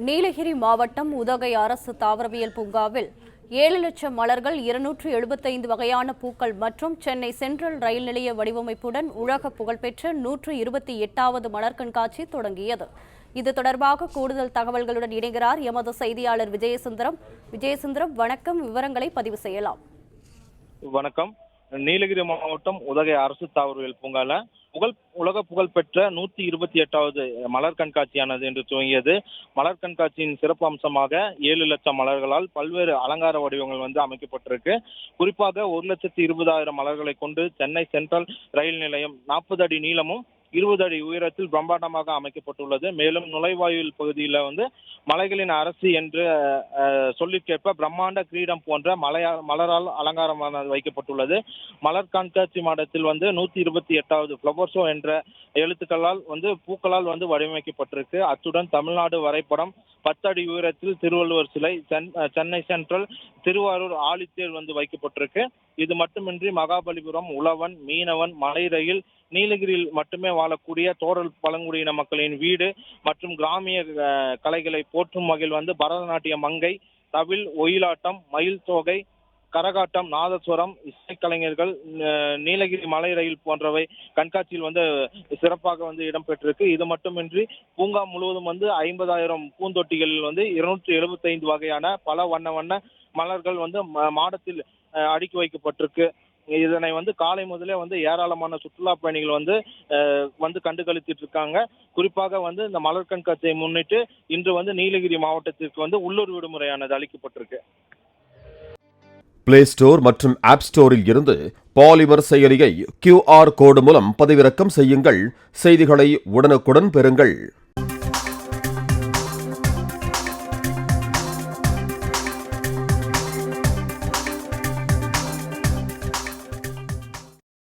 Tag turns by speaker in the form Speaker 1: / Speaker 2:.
Speaker 1: நீலகிரி மாவட்டம் உதகை அரசு தாவரவியல் பூங்காவில் 7 லட்சம் மலர்கள், 275 வகையான பூக்கள் மற்றும் சென்னை சென்ட்ரல் ரயில் நிலைய வடிவமைப்புடன் உலக புகழ்பெற்ற 128வது மலர் கண்காட்சி தொடங்கியது. இது தொடர்பாக கூடுதல் தகவல்களுடன் இணைகிறார் எமது செய்தியாளர் விஜயசுந்தரம். வணக்கம், விவரங்களை பதிவு செய்யலாம்.
Speaker 2: வணக்கம். நீலகிரி மாவட்டம் உதகை அரசு தாவரவியல் பூங்கால உலக புகழ்பெற்ற 128வது மலர் கண்காட்சியானது இன்று துவங்கியது. மலர் கண்காட்சியின் சிறப்பு அம்சமாக 7 லட்சம் மலர்களால் பல்வேறு அலங்கார வடிவங்கள் அமைக்கப்பட்டிருக்கு. குறிப்பாக 1,20,000 மலர்களை கொண்டு சென்னை சென்ட்ரல் ரயில் நிலையம் 40 அடி நீளமும் 20 அடி உயரத்தில் பிரம்மாண்டமாக அமைக்கப்பட்டுள்ளது. மேலும் நுழைவாயில் பகுதியில் மலைகளின் அரசு என்று சொல்லிக்கேற்ப பிரம்மாண்ட கிரீடம் போன்ற மலரால் அலங்காரமான வைக்கப்பட்டுள்ளது. மலர் கண்காட்சி மாடத்தில் 128வது ஃப்ளவர் ஷோ என்ற எழுத்துக்களால் பூக்களால் வடிவமைக்கப்பட்டிருக்கு. அத்துடன் தமிழ்நாடு வரைபடம், 10 அடி உயரத்தில் திருவள்ளுவர் சிலை, சென்னை சென்ட்ரல், திருவாரூர் ஆழித்தேர் வைக்கப்பட்டிருக்கு. இது மட்டுமின்றி மகாபலிபுரம், உழவன், மீனவன், மலை ரயில், நீலகிரியில் மட்டுமே வாழக்கூடிய தோரல் பழங்குடியின மக்களின் வீடு மற்றும் கிராமிய கலைகளை போற்றும் வகையில் பரதநாட்டிய மங்கை, தவில், ஒயிலாட்டம், மயில் தோகை, கரகாட்டம், நாதஸ்வரம், இசைக்கலைஞர்கள், நீலகிரி மலை ரயில் போன்றவை கண்காட்சியில் சிறப்பாக இடம்பெற்றிருக்கு. இது மட்டுமின்றி பூங்கா முழுவதும் 50,000 பூந்தொட்டிகளில் 275 வகையான பல வண்ண மலர்கள் மாடத்தில் அடுக்கி வைக்கப்பட்டிருக்கு. இதனை காலை முதலே ஏராளமான சுற்றுலா பயணிகள் கண்டுகளித்துட்டு இருக்காங்க. குறிப்பாக இந்த மலர் கண்காட்சியை முன்னிட்டு இன்று நீலகிரி மாவட்டத்திற்கு உள்ளூர் விடுமுறையானது அளிக்கப்பட்டிருக்கு.
Speaker 3: பிளே ஸ்டோர் மற்றும் ஆப் ஸ்டோரில் இருந்து பாலிமர் செயலியை QR கோடு மூலம் பதிவிறக்கம் செய்யுங்கள். செய்திகளை உடனுக்குடன் பெறுங்கள்.